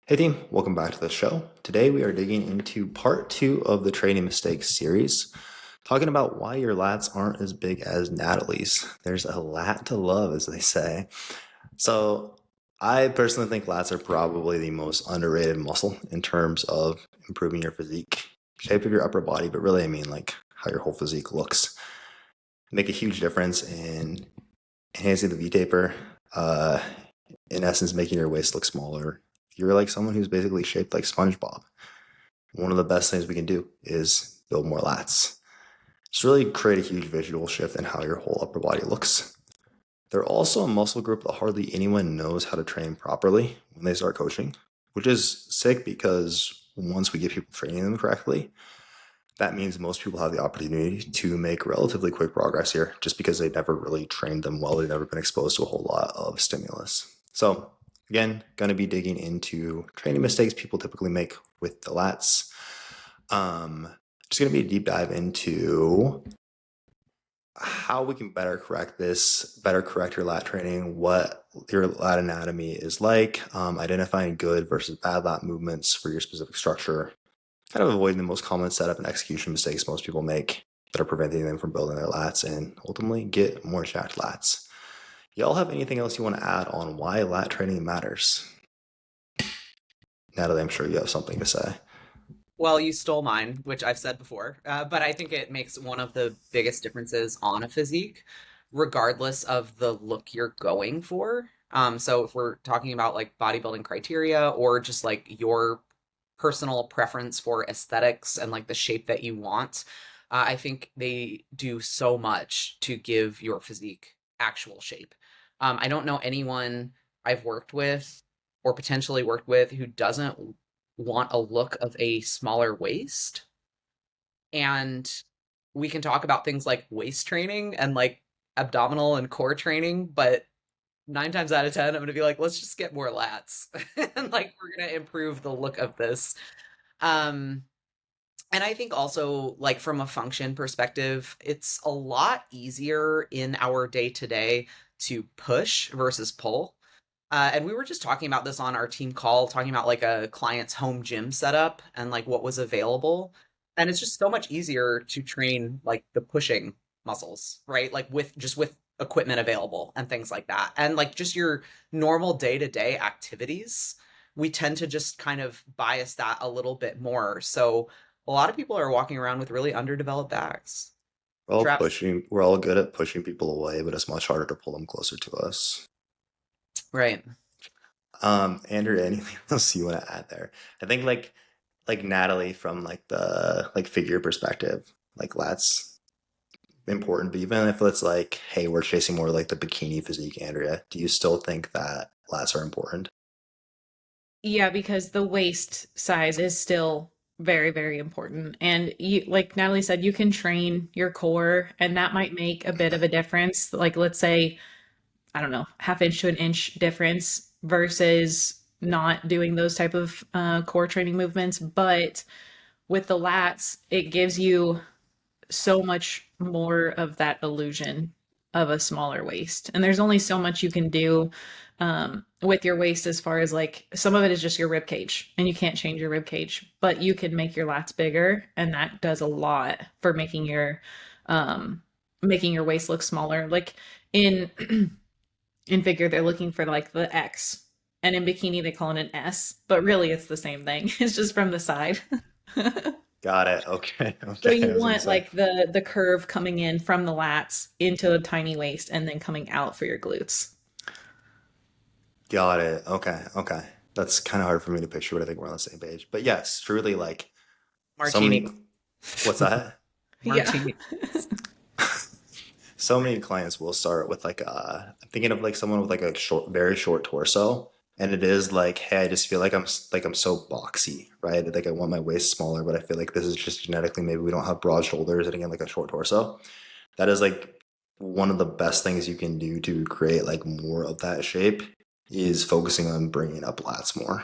Hey team, welcome back to the show. Today we are digging into part two of the training mistakes series, talking about why your lats aren't as big as Natalie's. There's a lat to love, as they say. So I personally think lats are probably the most underrated muscle in terms of improving your physique, shape of your upper body, but really I mean like how your whole physique looks. Make a huge difference in enhancing the V-taper, uh, in essence making your waist look smaller. You're like someone who's basically shaped like SpongeBob. One of the best things we can do is build more lats. Just really create a huge visual shift in how your whole upper body looks. They're also a muscle group that hardly anyone knows how to train properly when they start coaching, which is sick because once we get people training them correctly, that means most people have the opportunity to make relatively quick progress here just because they never really trained them well. They've never been exposed to a whole lot of stimulus. So again, going to be digging into training mistakes people typically make with the lats. Just going to be a deep dive into how we can better correct this, better correct your lat training, what your lat anatomy is like, identifying good versus bad lat movements for your specific structure, kind of avoiding the most common setup and execution mistakes most people make that are preventing them from building their lats and ultimately get more jacked lats. Y'all have anything else you want to add on why lat training matters? Natalie, I'm sure you have something to say. Well, you stole mine, which I've said before, but I think it makes one of the biggest differences on a physique, regardless of the look you're going for. So if we're talking about like bodybuilding criteria or just like your personal preference for aesthetics and like the shape that you want, I think they do so much to give your physique actual shape. I don't know anyone I've worked with or potentially worked with who doesn't want a look of a smaller waist. And we can talk about things like waist training and like abdominal and core training, but 9 times out of 10, I'm going to be like, let's just get more lats. And like, we're going to improve the look of this. Um, and I think also, like, from a function perspective, it's a lot easier in our day to day to push versus pull. And we were just talking about this on our team call, talking about like a client's home gym setup and like what was available. And it's just so much easier to train like the pushing muscles, right? Like with equipment available and things like that. And like just your normal day-to-day activities, we tend to just kind of bias that a little bit more. So a lot of people are walking around with really underdeveloped backs. Travis? We're all good at pushing people away, but it's much harder to pull them closer to us. Right. Andrew, anything else you want to add there? I think like Natalie from like the like figure perspective, like that's important. But even if it's like, hey, we're chasing more like the bikini physique, Andrea, do you still think that lats are important? Yeah, because the waist size is still very, very important. And you, like Natalie said, you can train your core, and that might make a bit of a difference. Like, let's say, I don't know, half inch to an inch difference versus not doing those type of core training movements. But with the lats, it gives you so much more of that illusion of a smaller waist. And there's only so much you can do with your waist as far as like some of it is just your rib cage and you can't change your rib cage, but you can make your lats bigger and that does a lot for making your waist look smaller. Like in in figure they're looking for like the X and in bikini they call it an S, but really it's the same thing. It's just from the side. Got it. Okay. So Okay. I you was gonna want say. like the curve coming in from the lats into a tiny waist and then coming out for your glutes. Got it. Okay. Okay. That's kind of hard for me to picture, but I think we're on the same page. But yes, truly like so Martini. many, what's that? Yeah. Martini. So many clients will start with like I'm thinking of like someone with like a short, very short torso, and it is like, hey, I just feel like I'm so boxy, right? Like I want my waist smaller, but I feel like this is just genetically maybe we don't have broad shoulders and again like a short torso. That is like one of the best things you can do to create like more of that shape is focusing on bringing up lats more.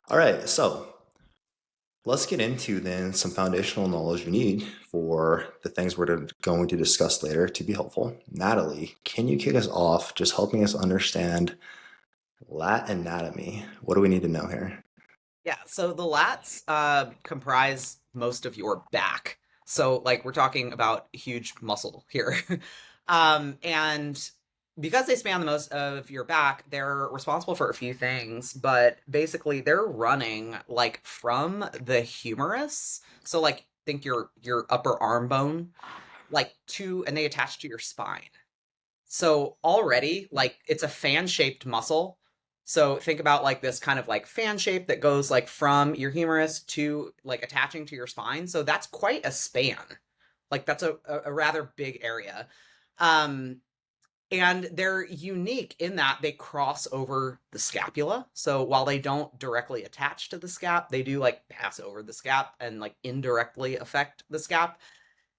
All right, so let's get into then some foundational knowledge you need for the things we're going to discuss later to be helpful. Natalie, can you kick us off just helping us understand Lat anatomy. What do we need to know here? Yeah, so the lats comprise most of your back. So like we're talking about huge muscle here. And because they span the most of your back, they're responsible for a few things, but basically they're running like from the humerus. So like think your upper arm bone, like to and they attach to your spine. So already, like it's a fan-shaped muscle. So think about like this kind of like fan shape that goes like from your humerus to like attaching to your spine. So that's quite a span. Like that's a rather big area. Um, and they're unique in that they cross over the scapula. So while they don't directly attach to the scap, they do like pass over the scap and like indirectly affect the scap.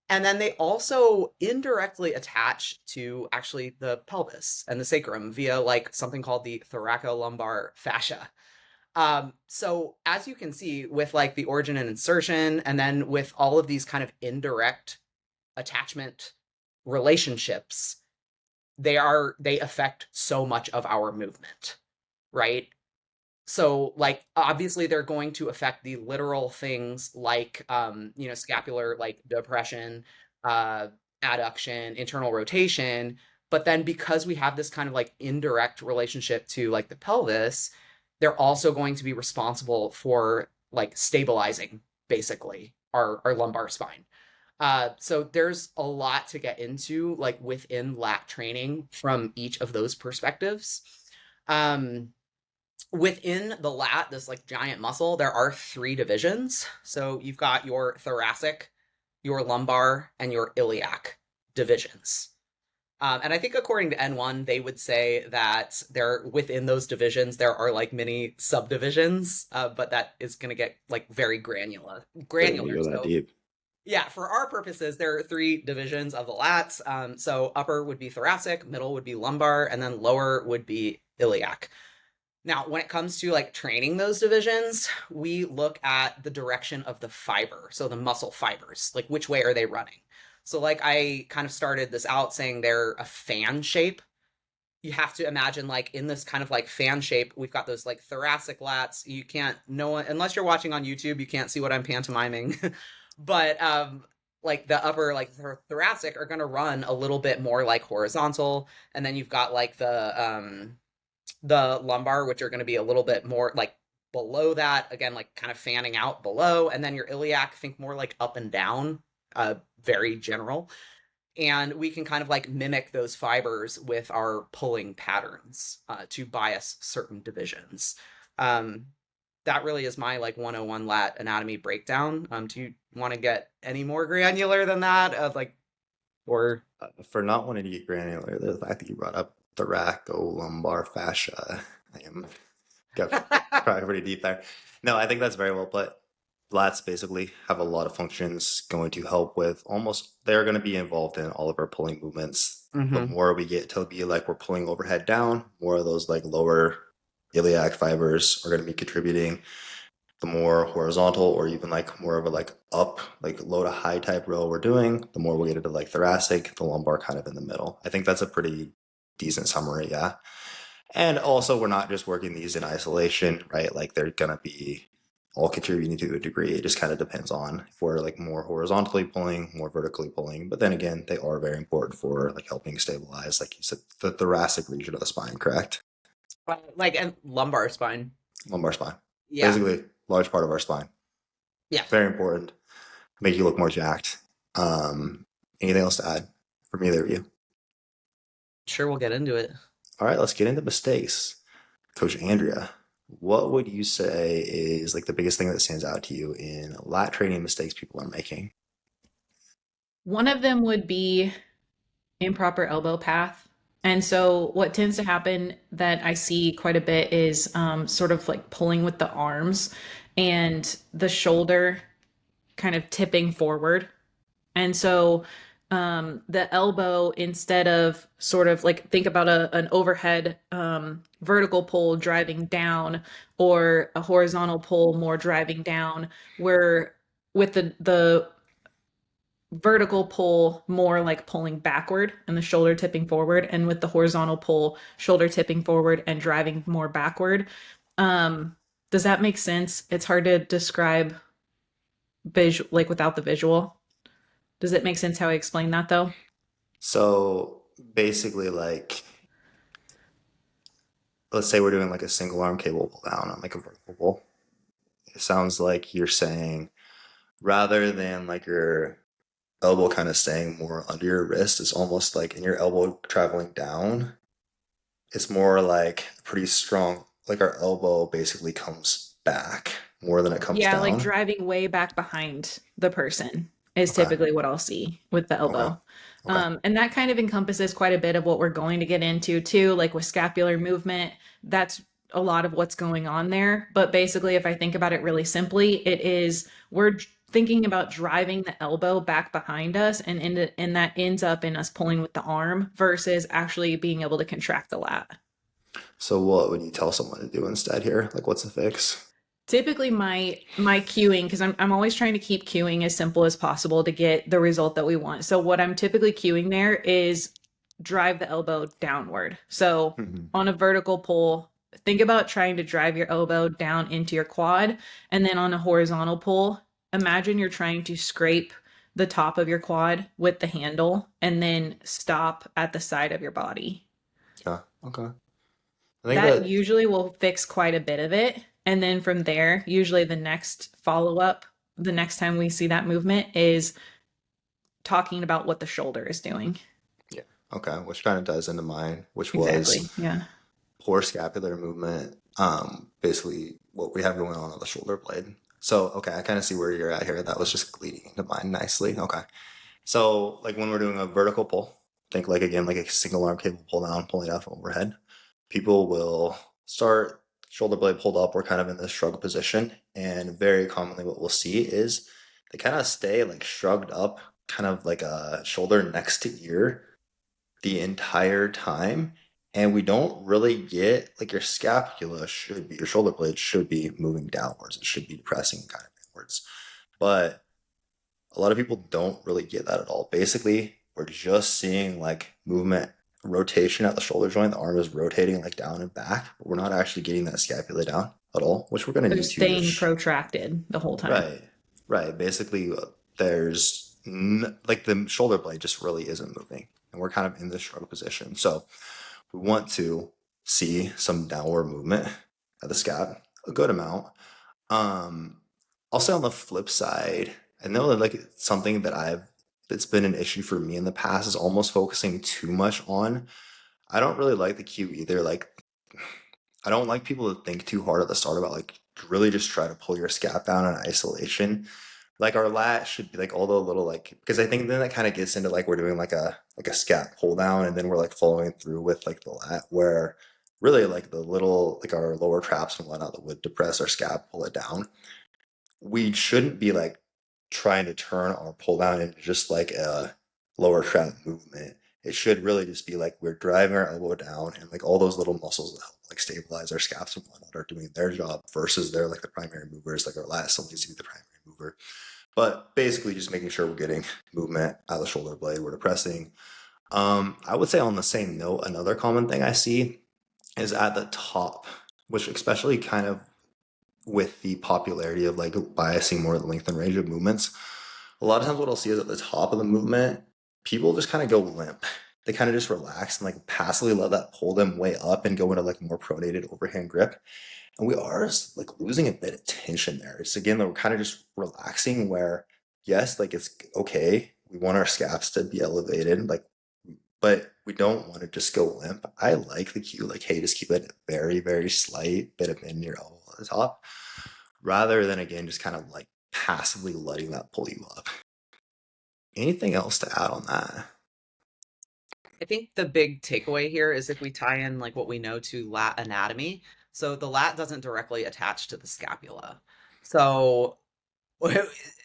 And then they also indirectly attach to actually the pelvis and the sacrum via like something called the thoracolumbar fascia. So as you can see with like the origin and insertion, and then with all of these kind of indirect attachment relationships, they affect so much of our movement, right? So like obviously they're going to affect the literal things like scapular like depression, uh adduction, internal rotation, but then because we have this kind of like indirect relationship to like the pelvis, they're also going to be responsible for like stabilizing basically our lumbar spine. So there's a lot to get into like within lat training from each of those perspectives. um Within the lat, this like giant muscle, there are three divisions. So you've got your thoracic, your lumbar, and your iliac divisions. And I think according to N1, they would say that there within those divisions there are like many subdivisions, but that is going to get like very granular. Didn't we Granular. go that So deep? yeah, for our purposes, there are three divisions of the lats. So upper would be thoracic, middle would be lumbar, and then lower would be iliac. Now, when it comes to like training those divisions, we look at the direction of the fiber. So the muscle fibers, like which way are they running? So like I kind of started this out saying they're a fan shape. You have to imagine like in this kind of like fan shape, we've got those like thoracic lats. You can't no one unless you're watching on YouTube, you can't see what I'm pantomiming. But like the upper like thoracic are going to run a little bit more like horizontal, and then you've got like the lumbar, which are going to be a little bit more like below that, again, like kind of fanning out below. And then your iliac, think more like up and down, very general. And we can kind of like mimic those fibers with our pulling patterns to bias certain divisions. Um, that really is my like 101 lat anatomy breakdown. Do you want to get any more granular than that? Or For not wanting to get granular, the fact that you brought up thoracolumbar fascia, I am got probably pretty deep there. No, I think that's very well put. Lats basically have a lot of functions going to help with they're going to be involved in all of our pulling movements. The Mhm. more we get to be like we're pulling overhead down, more of those like lower iliac fibers are going to be contributing. The more horizontal or even like more of a like up, like low to high type row we're doing, the more we get into like thoracic, the lumbar kind of in the middle. I think that's a pretty decent summary, yeah. And also, we're not just working these in isolation, right? Like they're gonna be all contributing to a degree. It just kind of depends on if we're like more horizontally pulling, more vertically pulling. But then again, they are very important for like helping stabilize, like you said, the thoracic region of the spine, correct? Like and lumbar spine. Lumbar spine. Yeah. Basically, large part of our spine. Yeah. Very important. Make you look more jacked. Anything else to add from either of you? Sure, we'll get into it. All right, let's get into mistakes. Coach Andrea, what would you say is like the biggest thing that stands out to you in lat training mistakes people are making? One of them would be improper elbow path. And so, what tends to happen that I see quite a bit is sort of like pulling with the arms and the shoulder kind of tipping forward. And so, the elbow, instead of sort of like think about an overhead vertical pull driving down or a horizontal pull more driving down, where with the vertical pull more like pulling backward and the shoulder tipping forward, and with the horizontal pull, shoulder tipping forward and driving more backward. Does that make sense? It's hard to describe visual, like without the visual. Does it make sense how I explain that though? So basically, like, let's say we're doing like a single arm cable pull down on like a vertical pull. It sounds like you're saying rather than like your elbow kind of staying more under your wrist, it's almost like in your elbow traveling down. It's more like pretty strong, like our elbow basically comes back more than it comes Yeah, like down. driving way back behind the person is Okay. typically what I'll see with the Okay. elbow. Okay. And that kind of encompasses quite a bit of what we're going to get into too, like with scapular movement. That's a lot of what's going on there. But basically, if I think about it really simply, it is we're thinking about driving the elbow back behind us, and that ends up in us pulling with the arm versus actually being able to contract the lat. So what would you tell someone to do instead here? Like, what's the fix? Typically my cueing, because I'm always trying to keep cueing as simple as possible to get the result that we want. So what I'm typically cueing there is drive the elbow downward. So Mhm. on a vertical pull, think about trying to drive your elbow down into your quad, and then on a horizontal pull, imagine you're trying to scrape the top of your quad with the handle and then stop at the side of your body. Yeah. Okay. I think That that usually will fix quite a bit of it. And then from there, usually the next follow up, the next time we see that movement is talking about what the shoulder is doing. yeah. Okay, which kind of ties into mine, which was Exactly. Yeah. poor scapular movement. Basically what we have going on the shoulder blade. So okay, I kind of see where you're at here. That was just leading into mine nicely. Okay. So like when we're doing a vertical pull, think like again like a single arm cable pull down, pulling out from overhead. People will start shoulder blade pulled up or kind of in this shrug position, and very commonly what we'll see is they kind of stay like shrugged up, kind of like a shoulder next to ear the entire time. And we don't really get like your scapula should be, your shoulder blade should be moving downwards. It should be pressing kind of inwards. But a lot of people don't really get that at all. Basically, we're just seeing like movement, rotation at the shoulder joint. The arm is rotating like down and back, but we're not actually getting that scapula down at all, which we're going to They're need to staying just, protracted the whole time. right, right. Basically, like the shoulder blade just really isn't moving, and we're kind of in this shrug position. So we want to see some downward movement at the scap, a good amount. Um, I'll say on the flip side, I know that like it's something that that's been an issue for me in the past is almost focusing too much on. I don't really like the cue either. Like I don't like people to think too hard at the start about like really just try to pull your scap down in isolation. Like our lat should be like all the little like because I think then that kind of gets into like we're doing like a scap pull down and then we're like following through with like the lat where really like the little like our lower traps and whatnot that would depress our scap, pull it down. We shouldn't be like trying to turn our pull down into just like a lower trap movement. It should really just be like we're driving our elbow down and like all those little muscles that help like stabilize our scaps and whatnot are doing their job versus they're like the primary movers, like our lat still needs to be the primary mover. But basically just making sure we're getting movement out of the shoulder blade, we're depressing. I would say on the same note, another common thing I see is at the top, which especially kind of with the popularity of like biasing more the length and range of movements, a lot of times what I'll see is at the top of the movement, people just kind of go limp. They kind of just relax and like passively let that pull them way up and go into like more pronated overhand grip. And we are like losing a bit of tension there. It's again that we're kind of just relaxing where yes, like it's okay. We want our scaps to be elevated, like but we don't want to just go limp. I like the cue, like, hey, just keep it very, very slight bit of bend in your elbow at the top, rather than again just kind of like passively letting that pull you up. Anything else to add on that? I think the big takeaway here is if we tie in like what we know to lat anatomy. So the lat doesn't directly attach to the scapula. So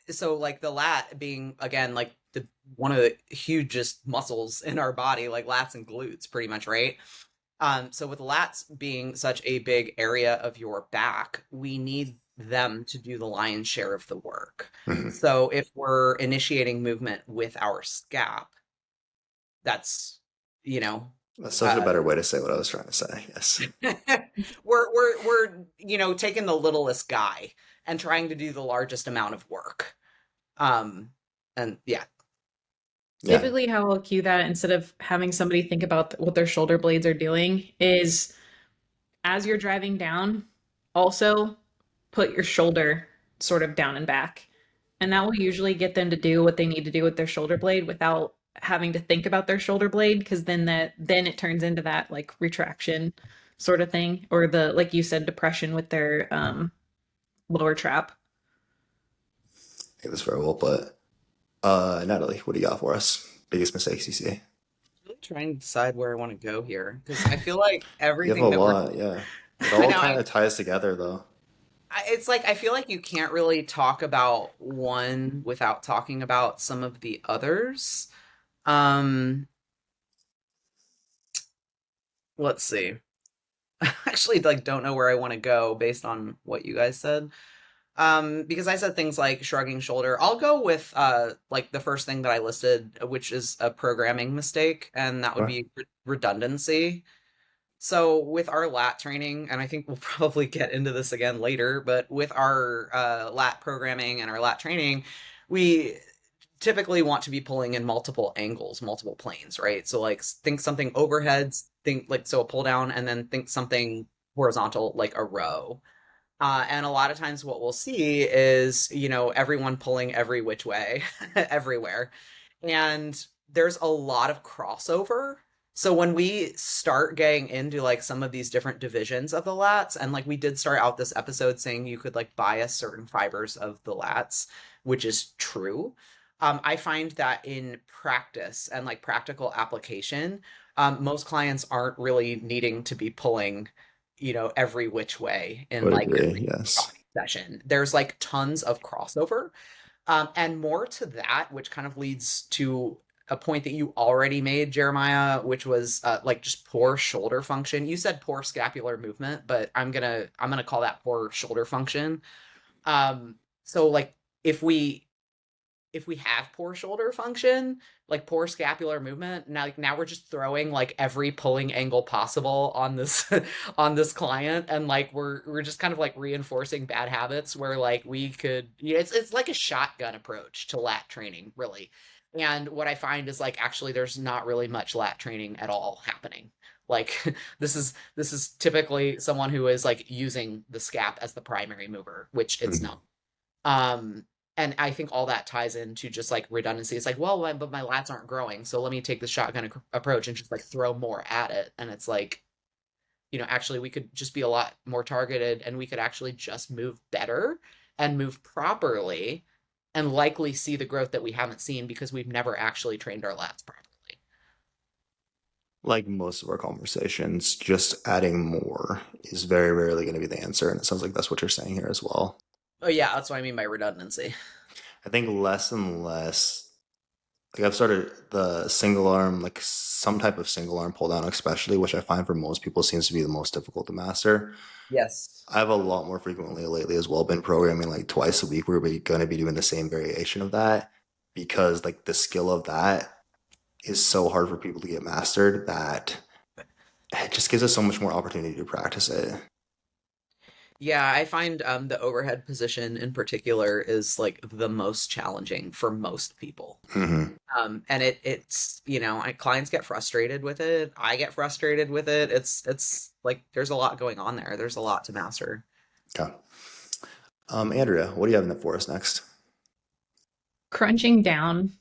so like the lat being again like the one of the hugest muscles in our body, like lats and glutes pretty much, right? So with lats being such a big area of your back, we need them to do the lion's share of the work. Mhm. So if we're initiating movement with our scap, that's, you know, That's such a uh, better way to say what I was trying to say. Yes. we're taking the littlest guy and trying to do the largest amount of work. Um, and yeah, Yeah. Typically, how I'll cue that instead of having somebody think about what their shoulder blades are doing is as you're driving down, also put your shoulder sort of down and back. And that will usually get them to do what they need to do with their shoulder blade without having to think about their shoulder blade, because then it turns into that like retraction sort of thing, or the, like you said, depression with their lower trap. It was very well put. Natalie, what do you got for us? Biggest mistakes you see? really trying to decide where I want to go here because I feel like You have a everything that we're lot, yeah. It I all know kind of ties together, though. it's like I feel like you can't really talk about one without talking about some of the others. Um, let's see. I actually like don't know where I want to go based on what you guys said. Because I said things like shrugging shoulder. I'll go with like the first thing that I listed, which is a programming mistake, and that would Sure. be redundancy. So with our lat training, and I think we'll probably get into this again later, but with our lat programming and our lat training, we typically want to be pulling in multiple angles, multiple planes, right? So like think something overheads, think like so a pull down, and then think something horizontal like a row. And a lot of times what we'll see is, everyone pulling every which way everywhere. And there's a lot of crossover. So when we start getting into like some of these different divisions of the lats, and like we did start out this episode saying you could like bias certain fibers of the lats, which is true. I find that in practice and like practical application, most clients aren't really needing to be pulling every which way in Would like agree, every yes. session. There's like tons of crossover. And more to that, which kind of leads to a point that you already made, Jeremiah, which was like just poor shoulder function. You said poor scapular movement, but I'm gonna call that poor shoulder function. So like if we if we have poor shoulder function, like poor scapular movement, now we're just throwing like every pulling angle possible on this on this client, and like we're just kind of like reinforcing bad habits where like we could, it's like a shotgun approach to lat training, really. And what I find is like actually there's not really much lat training at all happening. Like this is typically someone who is like using the scap as the primary mover, which it's Mhm. not. Um, and I think all that ties into just like redundancy. It's like, well, but my lats aren't growing, so let me take the shotgun approach and just like throw more at it. And it's like, actually, we could just be a lot more targeted, and we could actually just move better and move properly, and likely see the growth that we haven't seen because we've never actually trained our lats properly. Like most of our conversations, just adding more is very rarely going to be the answer. And it sounds like that's what you're saying here as well. Oh yeah, that's what I mean by redundancy. I think less and less, like I've started the single arm, like some type of single arm pull down, especially, which I find for most people seems to be the most difficult to master. Yes. I've a lot more frequently lately as well been programming like twice a week where we're going to be doing the same variation of that because like the skill of that is so hard for people to get mastered that it just gives us so much more opportunity to practice it. Yeah, I find the overhead position in particular is like the most challenging for most people. Hmm. And it's clients get frustrated with it. I get frustrated with it. It's like there's a lot going on there. There's a lot to master. Yeah. Andrea, what do you have in the for us next? Crunching down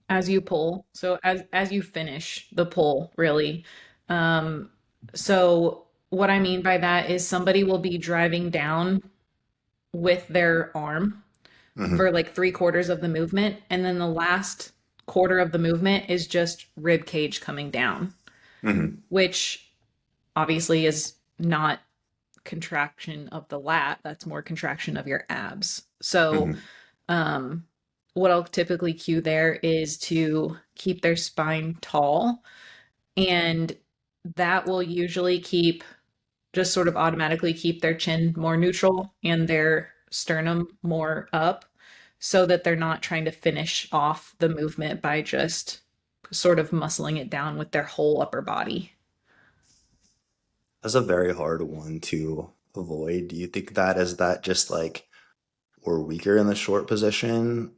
as you pull. So as you finish the pull, really. Um, so what I mean by that is somebody will be driving down with their arm Hmm. for like 3/4 of the movement, and then the last quarter of the movement is just rib cage coming down, Hmm. which obviously is not contraction of the lat, that's more contraction of your abs. So Hmm. um what I'll typically cue there is to keep their spine tall, and that will usually keep just sort of automatically keep their chin more neutral and their sternum more up so that they're not trying to finish off the movement by just sort of muscling it down with their whole upper body. That's a very hard one to avoid. Do you think that is that just like we're weaker in the short position?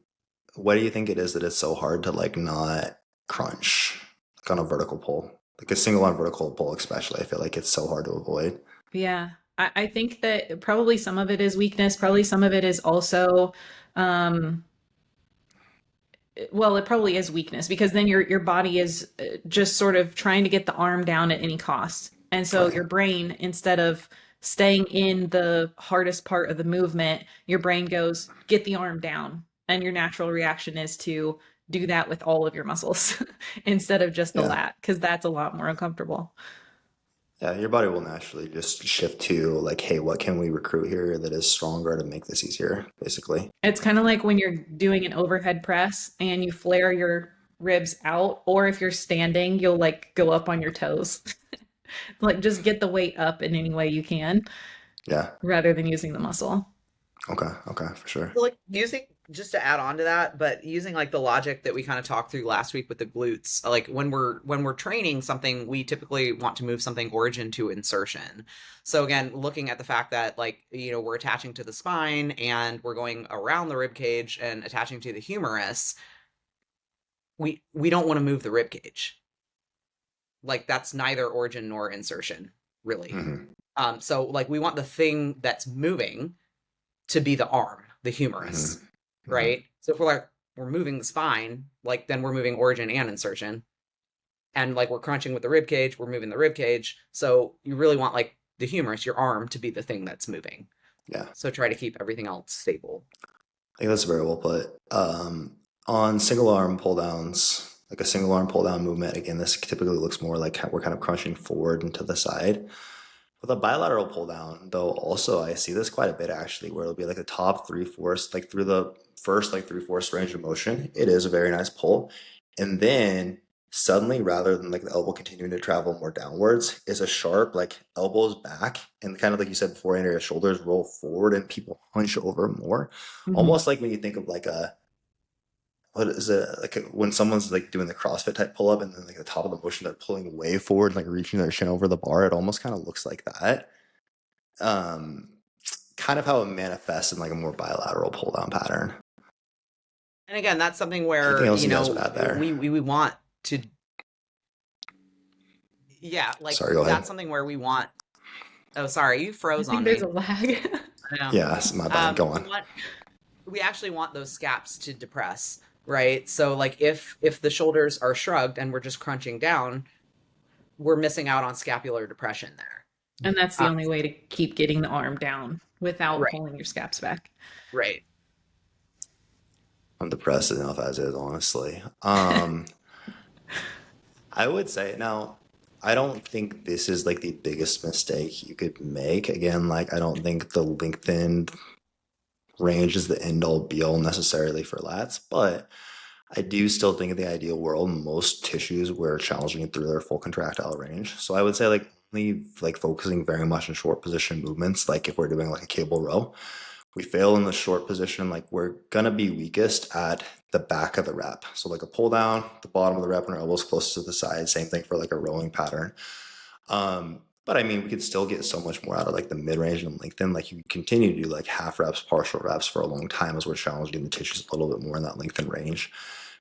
What do you think it is that it's so hard to like not crunch like on a vertical pull? Like a single arm vertical pull, especially. I feel like it's so hard to avoid. Yeah, I think that probably some of it is weakness. Probably some of it is also, um, well, it probably is weakness because then your body is just sort of trying to get the arm down at any cost. And so Right. your brain, instead of staying in the hardest part of the movement, your brain goes, get the arm down. And your natural reaction is to do that with all of your muscles instead of just the Yeah. lat, because that's a lot more uncomfortable. Yeah, your body will naturally just shift to like, hey, what can we recruit here that is stronger to make this easier, basically. It's kind of like when you're doing an overhead press and you flare your ribs out, or if you're standing, you'll like go up on your toes. Like just get the weight up in any way you can Yeah. rather than using the muscle. Okay. Okay. For sure. So, like, using, just to add on to that, but using like the logic that we kind of talked through last week with the glutes, like when we're training something, we typically want to move something origin to insertion. So again, looking at the fact that like, you know, we're attaching to the spine and we're going around the rib cage and attaching to the humerus, we don't want to move the rib cage. Like that's neither origin nor insertion, really. Hmm. So like we want the thing that's moving to be the arm, the humerus, Hmm. right? So if we're moving the spine, like then we're moving origin and insertion. And like we're crunching with the rib cage, we're moving the rib cage. So you really want like the humerus, your arm, to be the thing that's moving. Yeah. So try to keep everything else stable. I think that's very well put. On single arm pull downs, like a single arm pull down movement, again, this typically looks more like we're kind of crunching forward and to the side. With a bilateral pull down, though, also I see this quite a bit actually, where it'll be like the top 3/4, like through the first like 3/4 range of motion. It is a very nice pull. And then suddenly, rather than like the elbow continuing to travel more downwards, is a sharp like elbows back and kind of like you said before, Andrea, shoulders roll forward and people hunch over more. Almost like when you think of like a what is it like when someone's like doing the CrossFit type pull up and then like the top of the motion they're pulling way forward, like reaching their chin over the bar. It almost kind of looks like that. Um, Kind of how it manifests in like a more bilateral pull down pattern. And again, that's something Anything where, else you you guys know, would add there? we want to, yeah, like Sorry, go ahead. that's something where we want, oh, sorry, you I froze think on there's me. a lag. I know. Yes, my bad. Go We on. want, we actually want those scaps to depress, right? So like if the shoulders are shrugged and we're just crunching down, we're missing out on scapular depression there. And that's the only way to keep getting the arm down without Right. pulling your scaps back. Right. I'm depressed enough as is, honestly. I would say now, I don't think this is like the biggest mistake you could make. Again, like I don't think the lengthened range is the end all be all necessarily for lats, but I do still think in the ideal world, most tissues we're challenging through their full contractile range. So I would say like only like focusing very much on short position movements, like if we're doing like a cable row, we fail in the short position, like we're gonna be weakest at the back of the rep. So like a pull down, the bottom of the rep and our elbows close to the side. Same thing for like a rowing pattern. But I mean, we could still get so much more out of like the mid range and lengthen. Like you continue to do like half reps, partial reps for a long time as we're challenging the tissues a little bit more in that lengthen range.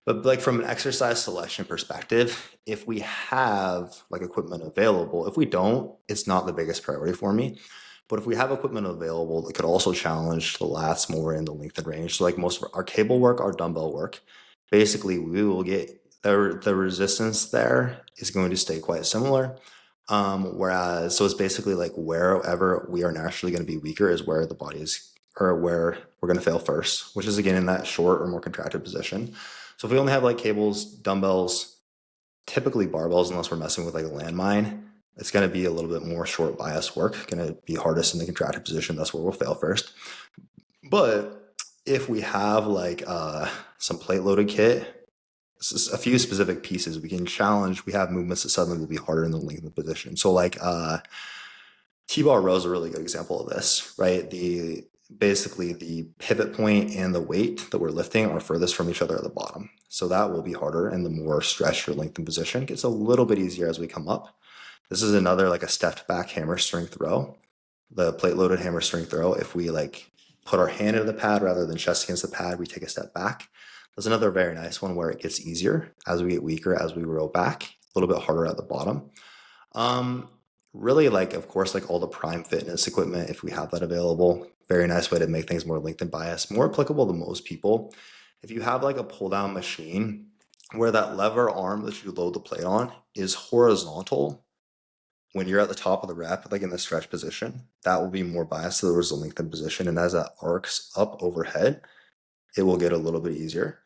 But like from an exercise selection perspective, if we have like equipment available, if we don't, it's not the biggest priority for me. But if we have equipment available that could also challenge the lats more in the lengthened range, so like most of our cable work, our dumbbell work, basically we will get the resistance there is going to stay quite similar. Whereas, so it's basically like wherever we are naturally going to be weaker is where the body is, or where we're going to fail first, which is again in that short or more contracted position. So if we only have like cables, dumbbells, typically barbells, unless we're messing with like a landmine, it's going to be a little bit more short bias work, going to be hardest in the contracted position. That's where we'll fail first. But if we have like some plate loaded kit, a few specific pieces we can challenge, we have movements that suddenly will be harder in the lengthened position. So like T-bar row is a really good example of this, right? basically the pivot point and the weight that we're lifting are furthest from each other at the bottom. So that will be harder, and the more stretched or lengthened position gets a little bit easier as we come up. This is another like a stepped back hammer strength row. The plate loaded hammer strength row, if we like put our hand into the pad rather than chest against the pad, we take a step back. There's another very nice one where it gets easier as we get weaker, as we row back, a little bit harder at the bottom. Really, like, of course, like all the prime fitness equipment, if we have that available, very nice way to make things more linked and biased, more applicable to most people. If you have like a pull down machine where that lever arm that you load the plate on is horizontal when you're at the top of the rep, like in the stretch position, that will be more biased towards the lengthened position. And as that arcs up overhead, it will get a little bit easier.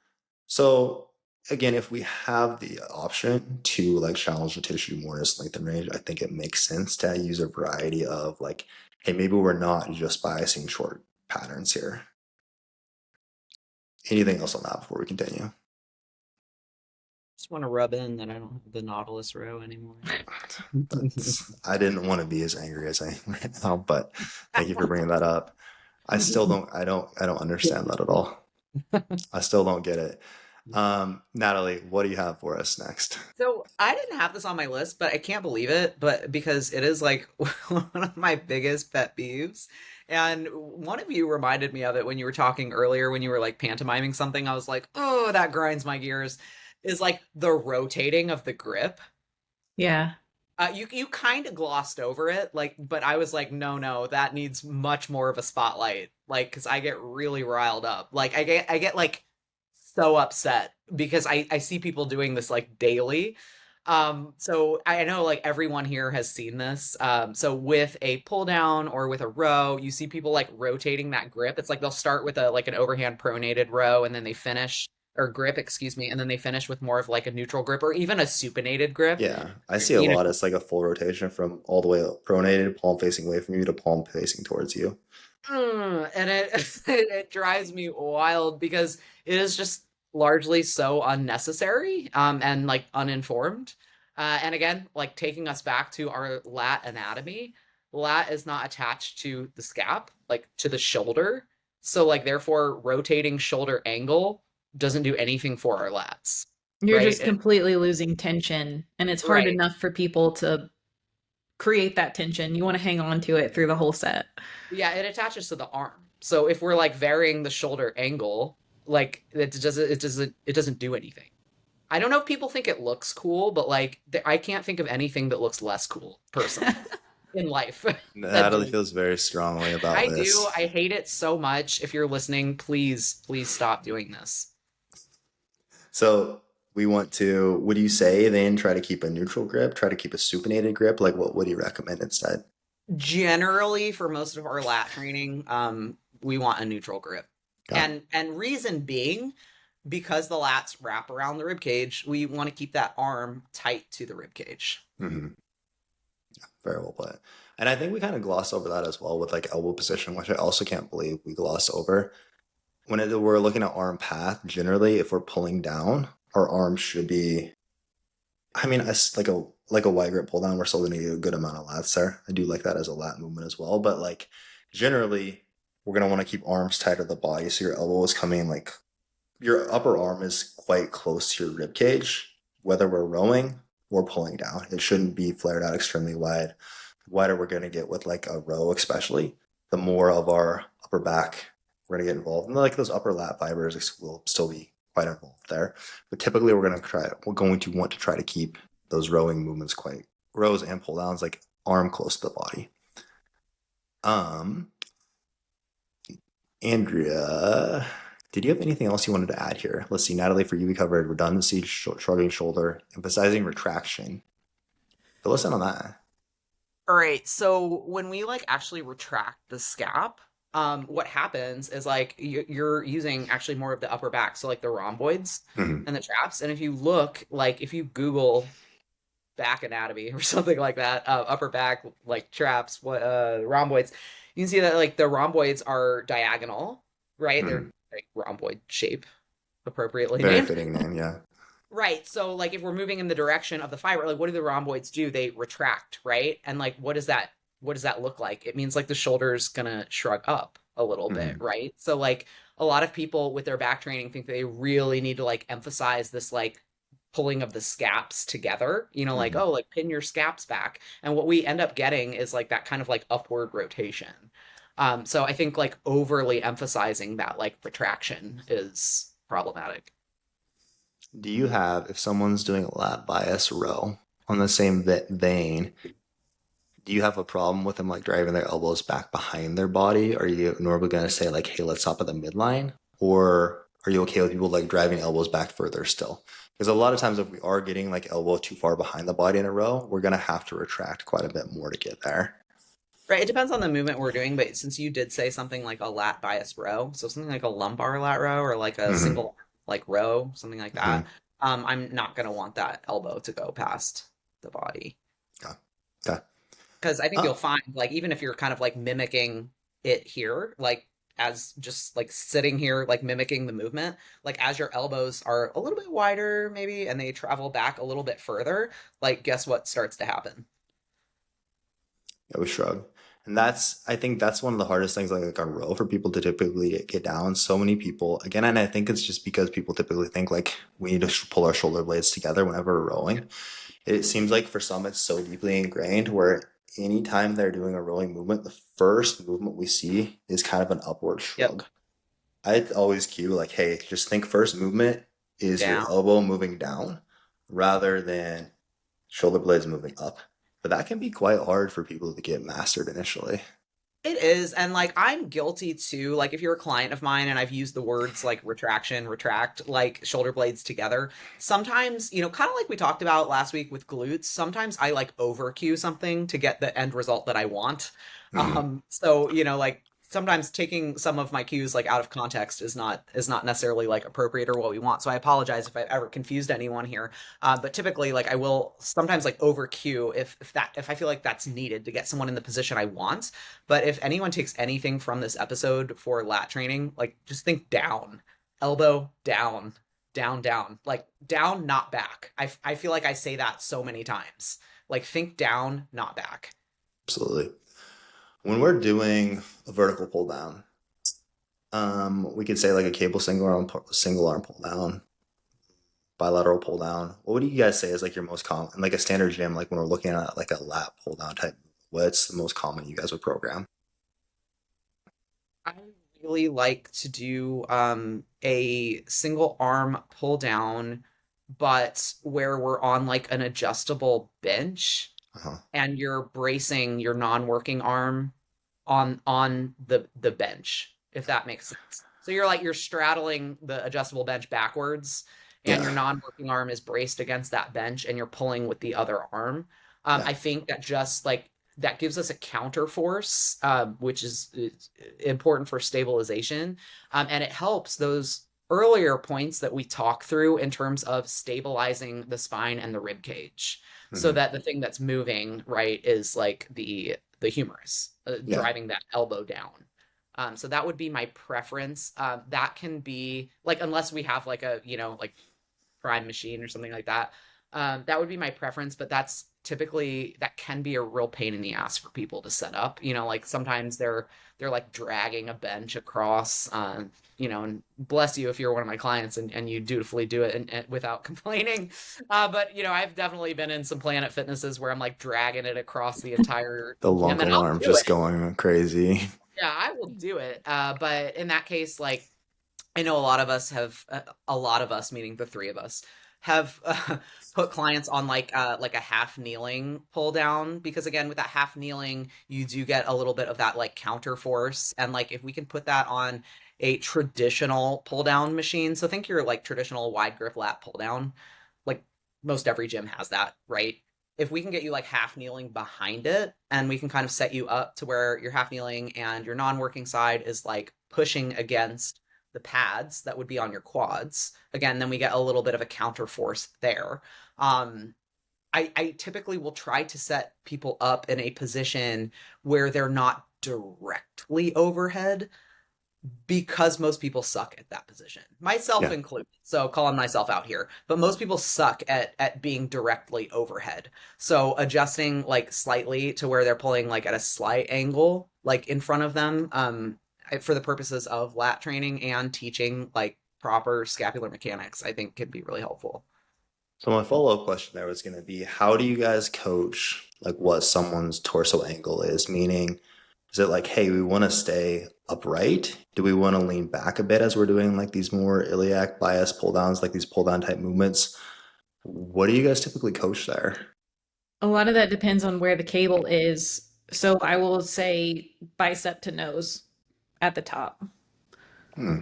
So again, if we have the option to like challenge the tissue more in its length and range, I think it makes sense to use a variety of like, hey, maybe we're not just biasing short patterns here. Anything else on that before we continue? Just want to rub in that I don't have the Nautilus row anymore. I didn't want to be as angry as I am right now, but thank you for bringing that up. I don't understand that at all. I still don't get it. Natalie, what do you have for us next? So I didn't have this on my list, but I can't believe it, but because it is like one of my biggest pet peeves. And one of you reminded me of it when you were talking earlier, when you were like pantomiming something. I was like, oh, that grinds my gears. Is like the rotating of the grip. Yeah. You kind of glossed over it, like, but I was like, no, that needs much more of a spotlight, like, because I get really riled up. Like, I get like so upset because I see people doing this like daily. So I know like everyone here has seen this. So with a pull down or with a row, you see people like rotating that grip. It's like they'll start with a like an overhand pronated row and then they finish or grip, excuse me, and then they finish with more of like a neutral grip or even a supinated grip. Yeah, I see a lot. It's like a full rotation from all the way up, pronated, palm facing away from you to palm facing towards you. And it drives me wild because it is just largely so unnecessary and like uninformed. And again, like taking us back to our lat anatomy, lat is not attached to the scap, like to the shoulder. So like therefore rotating shoulder angle doesn't do anything for our lats. You're Right? just completely losing tension, and it's hard Right. enough for people to create that tension. You want to hang on to it through the whole set. Yeah, it attaches to the arm. So if we're like varying the shoulder angle, like it doesn't do anything. I don't know if people think it looks cool, but like I can't think of anything that looks less cool personally in life. Natalie feels very strongly about I this. do. I hate it so much. If you're listening, please stop doing this. So we want to, would you say then try to keep a neutral grip, try to keep a supinated grip? Like what would you recommend instead? Generally, for most of our lat training, we want a neutral grip. Got it. And reason being, because the lats wrap around the rib cage, we want to keep that arm tight to the rib cage. Mm-hmm. Very well put. And I think we kind of glossed over that as well with like elbow position, which I also can't believe we glossed over. We're looking at arm path, generally, if we're pulling down, our arm should be, I mean, it's like a wide grip pull down, we're still going to get a good amount of lats there. I do like that as a lat movement as well. But like generally, we're going to want to keep arms tight to the body. So your elbow is coming like your upper arm is quite close to your rib cage, whether we're rowing or pulling down. It shouldn't be flared out extremely wide. The wider we're going to get with like a row, especially, the more of our upper back we're going to get involved. And like those upper lat fibers will still be quite involved there. But typically we're going to want to try to keep those rowing movements quite rows and pull downs like arm close to the body. Andrea, did you have anything else you wanted to add here? Let's see, Natalie, for you, we covered redundancy, shrugging shoulder, emphasizing retraction. Fill us in on that. All right. So when we like actually retract the scap, what happens is like you're using actually more of the upper back, so like the rhomboids and the traps. And if you look, like if you Google back anatomy or something like that, upper back like traps, rhomboids, you can see that like the rhomboids are diagonal, right? They're like rhomboid shape, appropriately Very named. fitting name, yeah. Right. So like if we're moving in the direction of the fiber, like what do the rhomboids do? They retract, right? And like what does that look like? It means like the shoulder's gonna shrug up a little bit, Mhm. right? So like a lot of people with their back training think they really need to like emphasize this like pulling of the scaps together, like, Mhm. oh, like pin your scaps back. And what we end up getting is like that kind of like upward rotation. So I think like overly emphasizing that like retraction is problematic. Do you have, if someone's doing a lat bias row on the same vein, do you have a problem with them like driving their elbows back behind their body? Are you normally going to say like, hey, let's stop at the midline? Or are you okay with people like driving elbows back further still? Because a lot of times if we are getting like elbow too far behind the body in a row, we're going to have to retract quite a bit more to get there. Right. It depends on the movement we're doing, but since you did say something like a lat bias row, so something like a lumbar lat row or like a Hmm. single like row, something like Hmm. that, I'm not going to want that elbow to go past the body. Okay. Okay. Because I think you'll Oh, find, like, even if you're kind of like mimicking it here, like as just like sitting here, like mimicking the movement, like as your elbows are a little bit wider, maybe, and they travel back a little bit further, like, guess what starts to happen? it was shrug. And I think that's one of the hardest things like a row for people to typically get down. So many people, again, and I think it's just because people typically think like we need to pull our shoulder blades together whenever we're rowing. It seems like for some it's so deeply ingrained where anytime they're doing a rolling movement, the first movement we see is kind of an upward Yep. shrug. I always cue like, hey, just think first movement is your Down. elbow moving down rather than shoulder blades moving up. But that can be quite hard for people to get mastered initially. It is, and like I'm guilty too. Like if you're a client of mine and I've used the words like retraction, retract, like shoulder blades together, sometimes, kind of like we talked about last week with glutes, sometimes I like over cue something to get the end result that I want. Hmm. So, like sometimes taking some of my cues like out of context is not necessarily like appropriate or what we want. So I apologize if I ever confused anyone here. But typically, like I will sometimes like over cue if I feel like that's needed to get someone in the position I want. But if anyone takes anything from this episode for lat training, like just think down, elbow down, down, down, like down, not back. I feel like I say that so many times. Like think down, not back. Absolutely. When we're doing a vertical pull down, we could say like a cable single arm pull down, bilateral pull down. What would you guys say is like your most common, like a standard gym, like when we're looking at like a lat pull down type? What's the most common you guys would program? I really like to do a single arm pull down, but where we're on like an adjustable bench Uh-huh. and you're bracing your non-working arm on the bench, if that makes sense. So you're straddling the adjustable bench backwards, and your Yeah. non-working arm is braced against that bench, and you're pulling with the other arm. Yeah. I think that just like that gives us a counter force, which is important for stabilization, and it helps those earlier points that we talk through in terms of stabilizing the spine and the rib cage so Hmm. that the thing that's moving right is like the humerus, Yeah. driving that elbow down. So that would be my preference. That can be like, unless we have like a, like prime machine or something like that. That would be my preference, but that can be a real pain in the ass for people to set up. Like sometimes they're like dragging a bench across, and bless you if you're one of my clients and you dutifully do it and without complaining. But I've definitely been in some Planet Fitnesses where I'm like dragging it across the entire The gym, lunk and I'll alarm do just it. going crazy. Yeah, I will do it. But in that case, like I know a lot of us, meaning the three of us, have put clients on like a half kneeling pull down, because again, with that half kneeling, you do get a little bit of that like counter force, and like if we can put that on a traditional pull down machine, so think your like traditional wide grip lat pull down, like most every gym has that, right? If we can get you like half kneeling behind it, and we can kind of set you up to where you're half kneeling and your non-working side is like pushing against the pads that would be on your quads. Again, then we get a little bit of a counter force there. I typically will try to set people up in a position where they're not directly overhead, because most people suck at that position, myself Yeah. included. So calling myself out here, but most people suck at being directly overhead. So adjusting like slightly to where they're pulling like at a slight angle, like in front of them, for the purposes of lat training and teaching like proper scapular mechanics, I think could be really helpful. So my follow-up question there was going to be, how do you guys coach like what someone's torso angle is? Meaning, is it like, hey, we want to stay upright? Do we want to lean back a bit as we're doing like these more iliac bias pull downs, like these pull down type movements? What do you guys typically coach there? A lot of that depends on where the cable is. So I will say bicep to nose at the top. Hmm,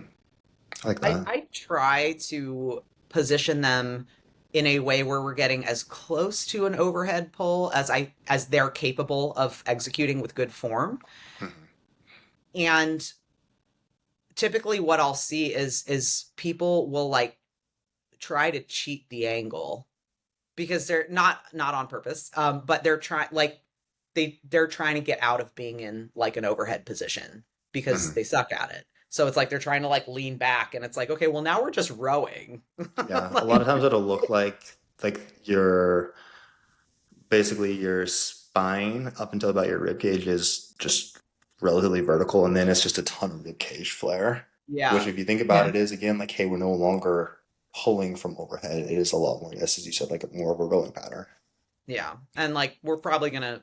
I like that. I try to position them in a way where we're getting as close to an overhead pull as they're capable of executing with good form. Mhm. And typically what I'll see is people will like try to cheat the angle because they're not on purpose, but they're trying like they're trying to get out of being in like an overhead position because Mhm. they suck at it. So it's like they're trying to like lean back, and it's like, okay, well now we're just rowing. Yeah, a lot of Like, times it'll look like your basically your spine up until about your rib cage is just relatively vertical, and then it's just a ton of rib cage flare. Which, yeah, if you think about Yeah. it, is again like, hey, we're no longer pulling from overhead. It is a lot more, yes, as you said, like a more of a rowing pattern. yeah, and like we're probably gonna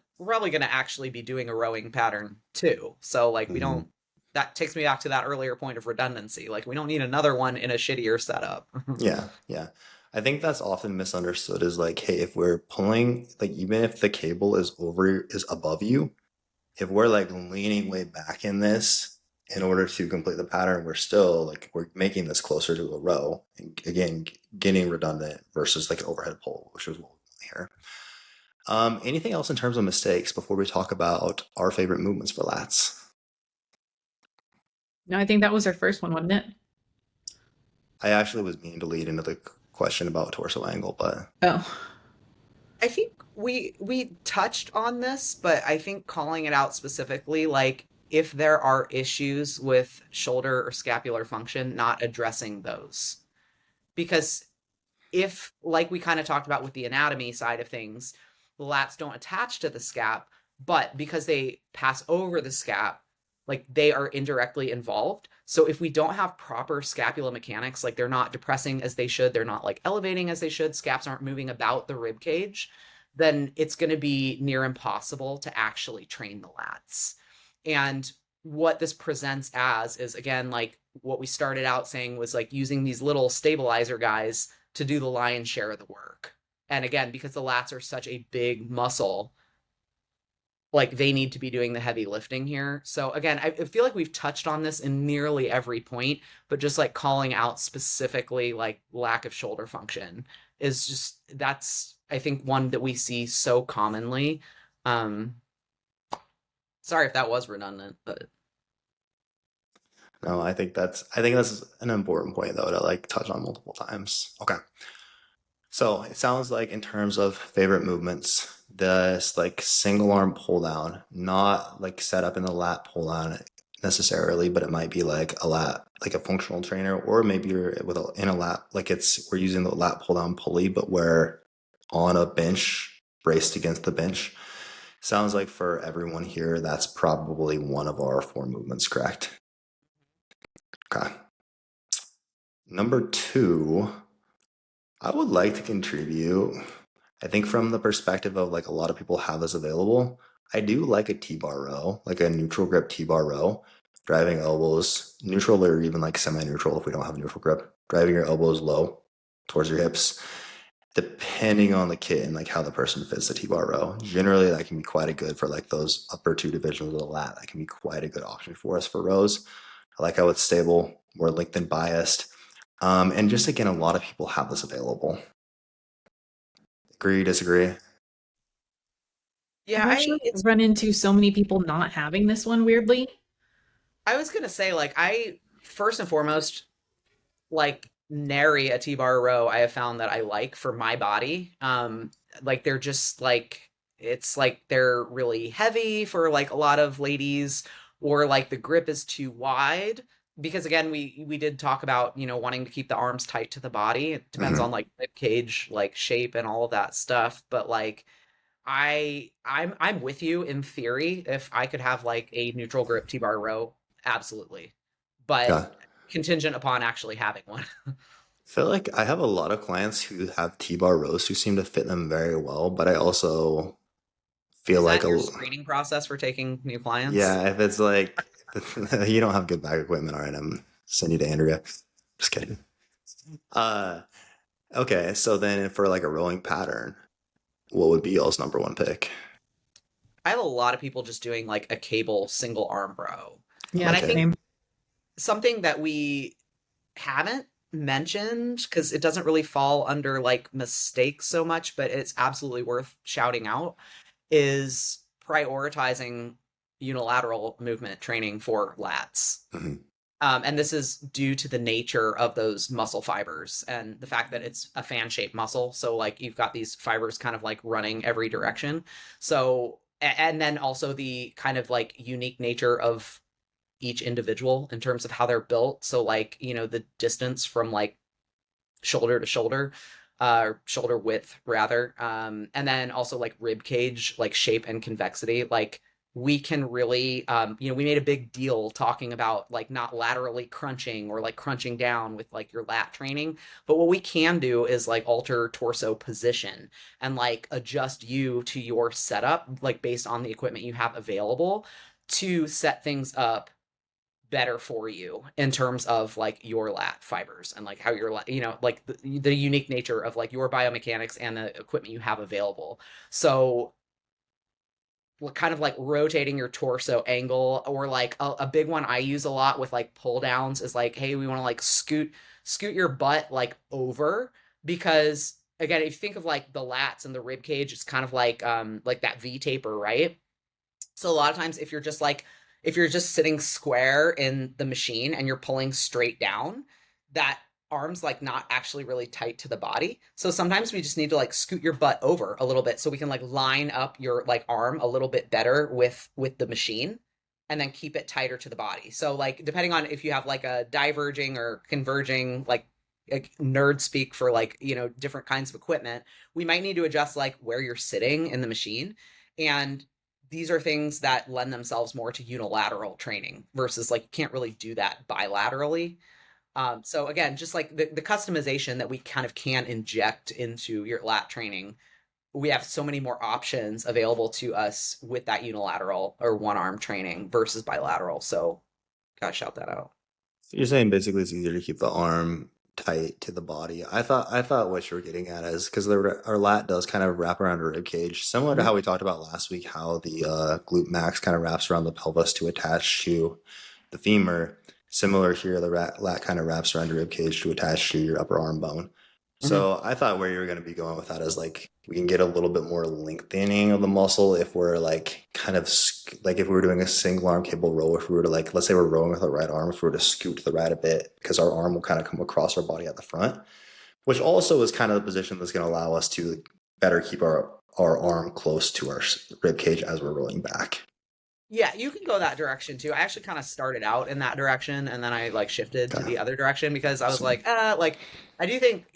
actually be doing a rowing pattern too. So like we Hmm. don't. That takes me back to that earlier point of redundancy. Like we don't need another one in a shittier setup. Yeah, yeah. I think that's often misunderstood is like, hey, if we're pulling, like even if the cable is above you, if we're like leaning way back in this in order to complete the pattern, we're still like we're making this closer to a row. And again, getting redundant versus like an overhead pull, which is what we want here. Anything else in terms of mistakes before we talk about our favorite movements for lats? No, I think that was our first one, wasn't it? I actually was meaning to lead into the question about torso angle, but Oh. I think we touched on this, but I think calling it out specifically, like if there are issues with shoulder or scapular function, not addressing those. Because if, like we kind of talked about with the anatomy side of things, the lats don't attach to the scap, but because they pass over the scap, like they are indirectly involved. So if we don't have proper scapula mechanics, like they're not depressing as they should, they're not like elevating as they should, scaps aren't moving about the rib cage, then it's going to be near impossible to actually train the lats. And what this presents as is again like what we started out saying was like using these little stabilizer guys to do the lion's share of the work. And again, because the lats are such a big muscle, like they need to be doing the heavy lifting here. So again, I feel like we've touched on this in nearly every point, but just like calling out specifically like lack of shoulder function is just that's I think one that we see so commonly. Um Sorry if that was redundant, but no, I think that's an important point though to like touch on multiple times. Okay. So it sounds like in terms of favorite movements, this like single arm pull down, not like set up in the lat pull down necessarily, but it might be like a lat, like a functional trainer, or maybe you're in a lat, like we're using the lat pull down pulley, but we're on a bench, braced against the bench. Sounds like for everyone here, that's probably one of our four movements, correct? Okay. Number two, I would like to contribute. I think from the perspective of like a lot of people have this available, I do like a T-bar row, like a neutral grip T-bar row, driving elbows neutral or even like semi-neutral if we don't have a neutral grip, driving your elbows low towards your hips, depending on the kit and like how the person fits the T-bar row. Generally, that can be quite a good for like those upper two divisions of the lat. That can be quite a good option for us for rows. I like how it's stable, more lengthened biased. And just again, a lot of people have this available. Agree, disagree? yeah, I've I actually it's run into so many people not having this one weirdly. I was gonna say like I first and foremost like nary a T-bar row I have found that I like for my body. Like they're just like it's like they're really heavy for like a lot of ladies, or like the grip is too wide. Because again, we did talk about, wanting to keep the arms tight to the body. It depends on Hmm. like rib cage like shape and all of that stuff. But like I'm with you in theory. If I could have like a neutral grip T-bar row absolutely. But Yeah. contingent upon actually having one. I feel like I have a lot of clients who have T-bar rows who seem to fit them very well, but I also feel Is like that your screening process for taking new clients? yeah, if it's like you don't have good back equipment, all right, I'm send you to Andrea. Just kidding. Uh, okay, so then for like a rowing pattern, what would be y'all's number one pick? I have a lot of people just doing like a cable single arm row. I Yeah, And I like it. think same. something that we haven't mentioned, because it doesn't really fall under like mistakes so much, but it's absolutely worth shouting out, is prioritizing unilateral movement training for lats. Mhm. And this is due to the nature of those muscle fibers and the fact that it's a fan shaped muscle. So, like, you've got these fibers kind of like running every direction. So, and then also the kind of like unique nature of each individual in terms of how they're built. So, like, the distance from like shoulder to shoulder, shoulder width rather, and then also like rib cage, like shape and convexity. Like, we can really, we made a big deal talking about like not laterally crunching or like crunching down with like your lat training, but what we can do is like alter torso position and like adjust you to your setup, like based on the equipment you have available to set things up better for you in terms of like your lat fibers and like how your like the unique nature of like your biomechanics and the equipment you have available. So kind of like rotating your torso angle, or like a big one I use a lot with like pull downs is like, hey, we want to like scoot your butt like over, because again, if you think of like the lats and the rib cage, it's kind of like that V taper, right? So a lot of times if you're just sitting square in the machine and you're pulling straight down, that arm's like not actually really tight to the body. So sometimes we just need to like scoot your butt over a little bit so we can like line up your like arm a little bit better with the machine and then keep it tighter to the body. So like depending on if you have like a diverging or converging like nerd speak for like, different kinds of equipment, we might need to adjust like where you're sitting in the machine. And these are things that lend themselves more to unilateral training versus like you can't really do that bilaterally. So again, just like the customization that we kind of can inject into your lat training, we have so many more options available to us with that unilateral or one arm training versus bilateral. So gotta shout that out. You're saying basically it's easier to keep the arm tight to the body. I thought what you were getting at is because our lat does kind of wrap around the rib cage, similar to Mhm. how we talked about last week, how the glute max kind of wraps around the pelvis to attach to the femur. Similar here, the lat kind of wraps around your rib cage to attach to your upper arm bone. Mhm. So I thought where you were going to be going with that is like we can get a little bit more lengthening of the muscle if we're like kind of like if we were doing a single arm cable row, if we were to like let's say we're rowing with our right arm, if we were to scoot to the right a bit because our arm will kind of come across our body at the front, which also is kind of the position that's going to allow us to better keep our arm close to our rib cage as we're rolling back. Yeah, you can go that direction too. I actually kind of started out in that direction and then I like shifted to Okay. the other direction because I was So like, like I do think,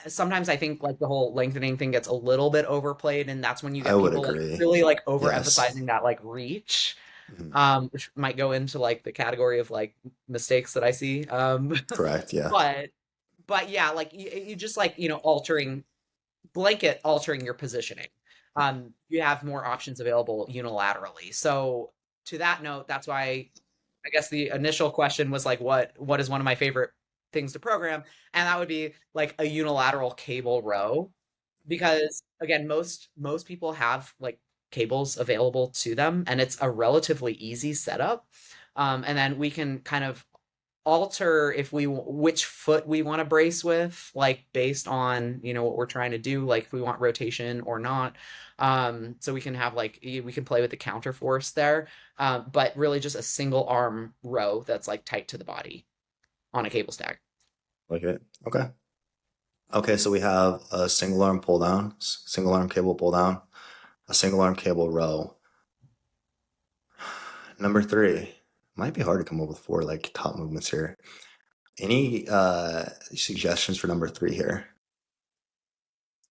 sometimes I think like the whole lengthening thing gets a little bit overplayed, and that's when you I get would people like agree. really like Yes. overemphasizing that like reach, Mhm. which might go into like the category of like mistakes that I see. Correct. Yeah. But yeah, like you just like, altering your positioning. You have more options available unilaterally. So to that note, that's why I guess the initial question was like, what is one of my favorite things to program? And that would be like a unilateral cable row, because again, most people have like cables available to them, and it's a relatively easy setup. And then we can kind of alter if which foot we want to brace with, like based on what we're trying to do, like if we want rotation or not. So we can have like we can play with the counter force there, but really just a single arm row that's like tight to the body on a cable stack. Like it. Okay. Okay, so we have a single arm pull down, single arm cable pull down, a single arm cable row. Number three, might be hard to come up with four like top movements here. Any suggestions for number three here?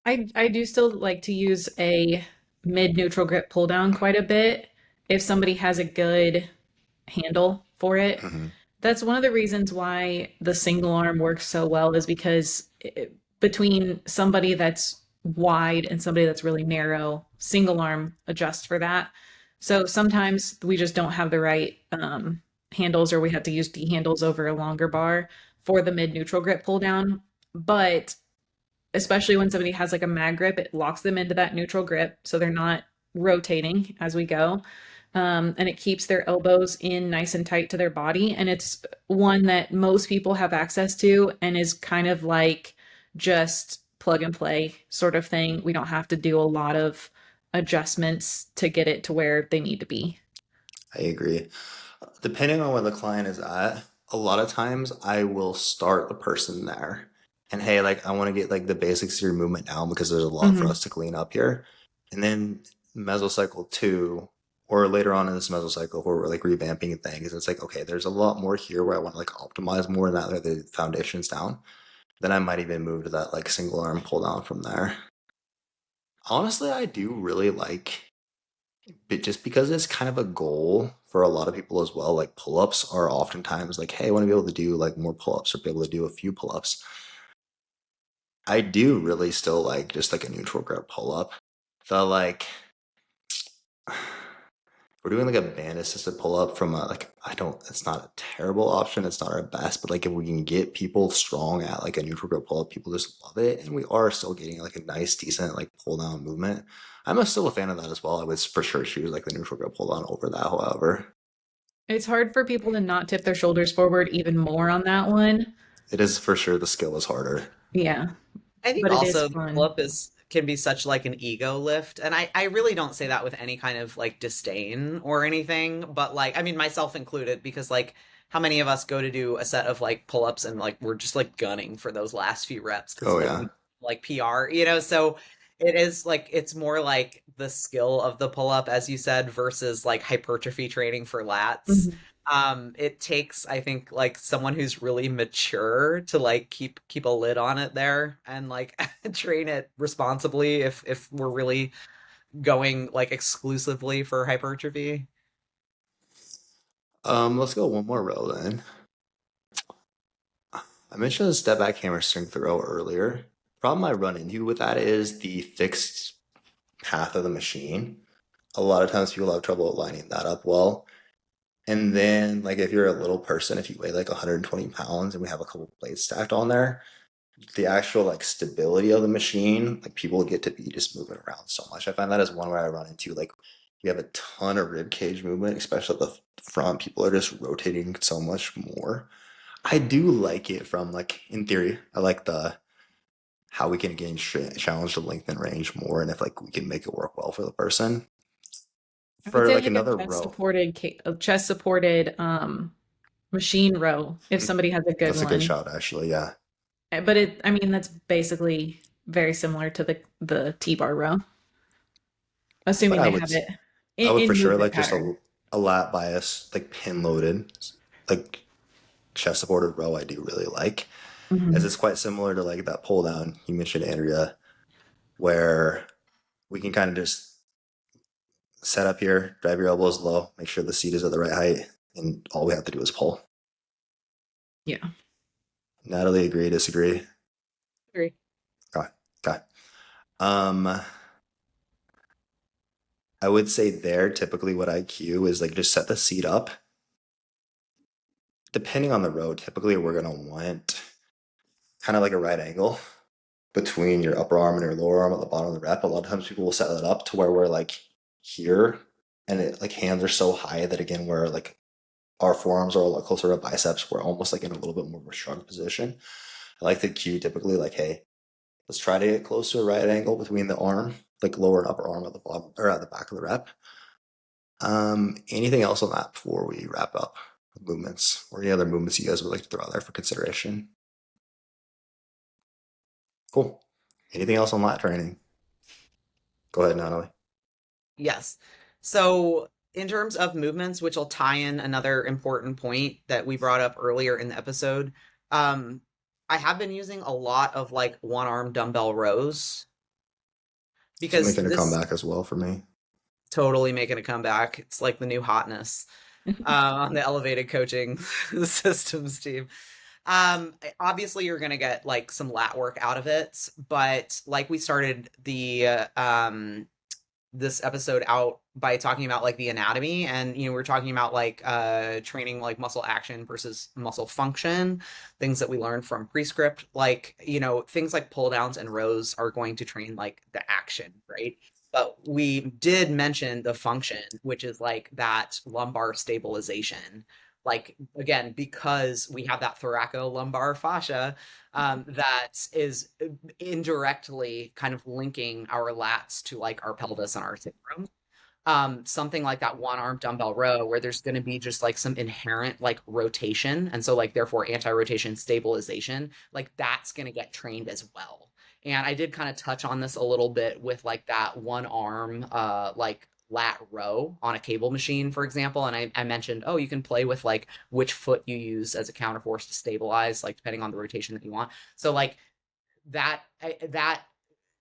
I do still like to use a mid neutral grip pull down quite a bit if somebody has a good handle for it. Hmm. That's one of the reasons why the single arm works so well is because between somebody that's wide and somebody that's really narrow, single arm adjusts for that. So sometimes we just don't have the right handles, or we have to use D handles over a longer bar for the mid neutral grip pull down. But especially when somebody has like a mag grip, it locks them into that neutral grip so they're not rotating as we go. And it keeps their elbows in nice and tight to their body. And it's one that most people have access to and is kind of like just plug and play sort of thing. We don't have to do a lot of adjustments to get it to where they need to be. I agree. Depending on where the client is at, a lot of times I will start the person there. And hey, like I want to get like the basics of your movement down because there's a lot for Mhm. us to clean up here. And then mesocycle two, or later on in this mesocycle where we're like revamping things, it's like, okay, there's a lot more here where I want to like optimize more now that the foundation's down. Then I might even move to that like single arm pull down from there. Honestly, I do really like but just because it's kind of a goal for a lot of people as well, like pull-ups are oftentimes like, hey, I want to be able to do like more pull-ups or be able to do a few pull-ups. I do really still like just like a neutral grip pull-up. The like we're doing like a band assisted pull-up from a like I don't it's not a terrible option, it's not our best, but like if we can get people strong at like a neutral grip pull-up, people just love it. And we are still getting like a nice, decent like pull down movement. Still a fan of that as well. I would for sure choose like the neutral grip pull down over that, however. It's hard for people to not tip their shoulders forward even more on that one. It is for sure the skill is harder. Yeah, I think but it is also the fun. pull-up is can be such like an ego lift. And I really don't say that with any kind of like disdain or anything, but like I mean myself included, because like how many of us go to do a set of like pull-ups and like we're just like gunning for those last few reps because Oh like yeah. we like PR, so it is like it's more like the skill of the pull-up, as you said, versus like hypertrophy training for lats. Mhm. It takes, I think, like someone who's really mature to like keep a lid on it there and like train it responsibly if we're really going like exclusively for hypertrophy. Let's go one more row then. I mentioned the step back hammer strength row earlier. Problem I run into with that is the fixed path of the machine. A lot of times people have trouble lining that up well. And then, like, if you're a little person, if you weigh like 120 pounds and we have a couple plates stacked on there, the actual like stability of the machine, like people get to be just moving around so much. I find that is one where I run into like we have a ton of rib cage movement, especially at the front. People are just rotating so much more. I do like it from like in theory. I like the how we can again challenge the length and range more, and if like we can make it work well for the person. I would For say like like a another chest row, supported a chest supported machine row if somebody has a good that's a good one. shout actually. Yeah, But I mean that's basically very similar to the T-bar row, but assuming they have it I would for in sure movement like just pattern. a lat bias like pin loaded like chest supported row. I do really like as Mhm. it's quite similar to like that pull down you mentioned, Andrea, where we can kind of just set up here, drive your elbows low, make sure the seat is at the right height, and all we have to do is pull. Yeah. Natalie, agree, disagree? Agree. Okay. Okay. Um, I would say there typically what I cue is like just set the seat up. Depending on the road, typically we're gonna want kind of like a right angle between your upper arm and your lower arm at the bottom of the rep. A lot of times people will set that up to where we're like here and it like hands are so high that again we're like our forearms are a lot closer to biceps. We're almost like in a little bit more of a shrugged position. I like to cue typically like, hey, let's try to get close to a right angle between the arm, like lower and upper arm at the bottom or at the back of the rep. Anything else on that before we wrap up movements or any other movements you guys would like to throw out there for consideration? Cool. Anything else on lat training? Go ahead, Natalie. Yes. So, in terms of movements, which will tie in another important point that we brought up earlier in the episode, um, I have been using a lot of like one arm dumbbell rows It's because making a this comeback as well for me. totally making a comeback. It's like the new hotness. on the elevated coaching systems team. Obviously you're going to get like some lat work out of it, but like we started the this episode out by talking about like the anatomy, and we're talking about like training like muscle action versus muscle function, things that we learned from prescript, like things like pull downs and rows are going to train like the action, right? But we did mention the function, which is like that lumbar stabilization, like again because we have that thoracolumbar fascia that is indirectly kind of linking our lats to like our pelvis and our sacrum. Something like that one arm dumbbell row where there's going to be just like some inherent like rotation, and so like therefore anti-rotation stabilization, like that's going to get trained as well. And I did kind of touch on this a little bit with like that one arm like lat row on a cable machine, for example. And I mentioned, oh, you can play with like which foot you use as a counterforce to stabilize, like depending on the rotation that you want. So like that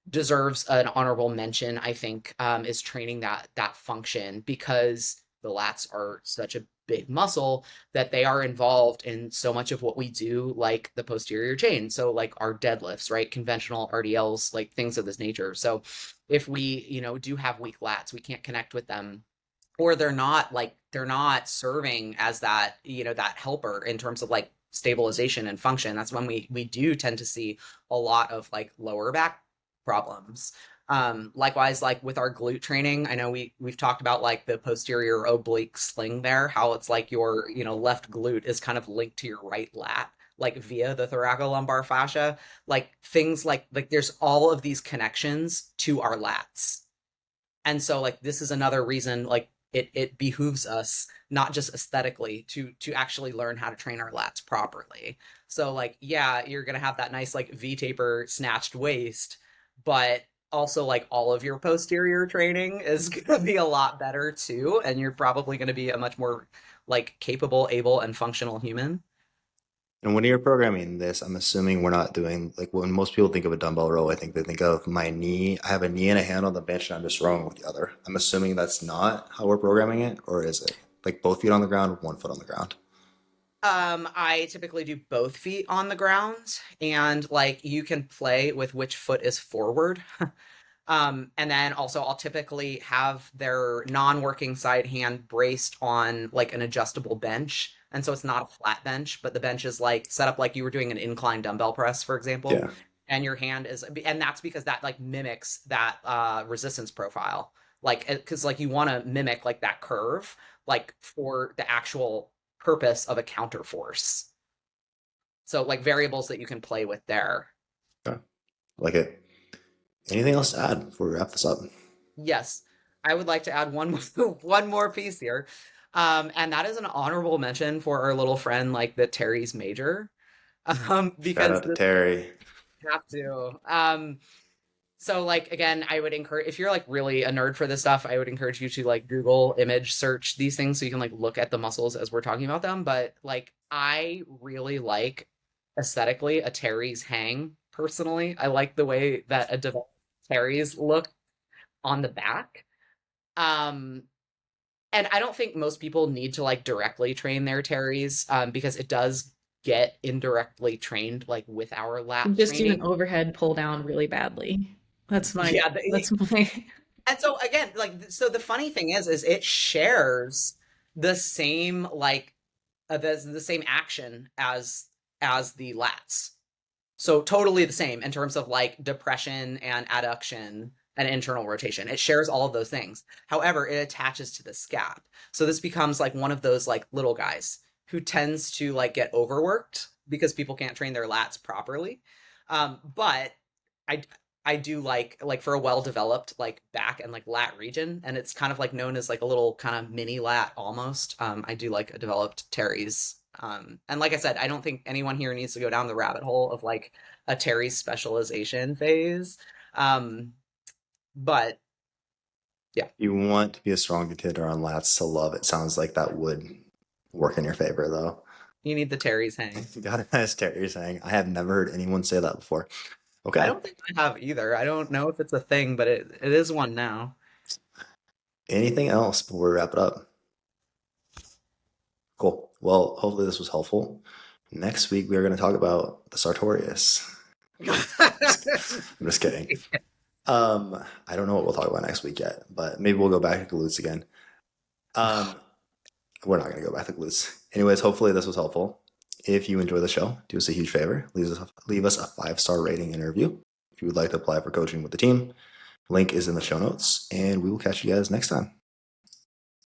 deserves an honorable mention, I think, is training that function, because the lats are such a big muscle that they are involved in so much of what we do, like the posterior chain. So like our deadlifts, right? Conventional RDLs, like things of this nature. So if we, do have weak lats, we can't connect with them, or they're not serving as that, that helper in terms of like stabilization and function. That's when we do tend to see a lot of like lower back problems. Likewise, like with our glute training, I know we've talked about like the posterior oblique sling there, how it's like your, left glute is kind of linked to your right lat, like via the thoracolumbar fascia, like things like there's all of these connections to our lats. And so like this is another reason like it behooves us, not just aesthetically, to actually learn how to train our lats properly. So like, yeah, you're gonna have that nice like V-taper snatched waist, but also like all of your posterior training is gonna be a lot better too, and you're probably gonna be a much more like capable, able, and functional human. And when you're programming this, I'm assuming we're not doing like when most people think of a dumbbell row, I think they think of my knee. I have a knee and a hand on the bench and I'm just rowing with the other. I'm assuming that's not how we're programming it, or is it like both feet on the ground, one foot on the ground? I typically do both feet on the ground, and like you can play with which foot is forward. And then also I'll typically have their non-working side hand braced on like an adjustable bench. And so it's not a flat bench, but the bench is like set up like you were doing an incline dumbbell press, for example. Yeah. And your hand is, and that's because that like mimics that resistance profile. Like, because like you want to mimic like that curve, like for the actual purpose of a counter force. So like variables that you can play with there. Okay. Like it. Anything else to add before we wrap this up? Yes, I would like to add one more, one more piece here. And that is an honorable mention for our little friend, like the Teres major. Shout Because out to this Terry. have to. So like again, I would encourage, if you're like really a nerd for this stuff, I would encourage you to like Google image search these things so you can like look at the muscles as we're talking about them. But like I really like aesthetically a Teres hang personally. I like the way that a developed Teres look on the back. Um, and I don't think most people need to like directly train their Teres, because it does get indirectly trained like with our lat Just do an training. overhead pull down really badly. That's my Yeah, that's my and so again, like so the funny thing is it shares the same like the same action as the lats. So totally the same in terms of like depression and adduction and internal rotation. It shares all of those things. However, it attaches to the scap. So this becomes like one of those like little guys who tends to like get overworked because people can't train their lats properly. But I I do like for a well-developed like back and like lat region, and it's kind of like known as like a little kind of mini lat almost. I do like a developed Teres. And like I said, I don't think anyone here needs to go down the rabbit hole of like a Teres specialization phase. Um, but yeah, You want to be a strong contender on lats to love. It sounds like that would work in your favor, though. you need the Teres hang. You got a nice Terry saying. I have never heard anyone say that before. I Okay. don't think I have either. I don't know if it's a thing, but it is one now. Anything else before we wrap it up? Well, hopefully this was helpful. Next week we are going to talk about the sartorius. I'm just kidding. I don't know what we'll talk about next week yet, but maybe we'll go back to glutes again. We're not going to go back to glutes. Anyways, hopefully this was helpful. If you enjoy the show, do us a huge favor. Leave us a 5-star rating and review. If you would like to apply for coaching with the team, link is in the show notes, and we will catch you guys next time.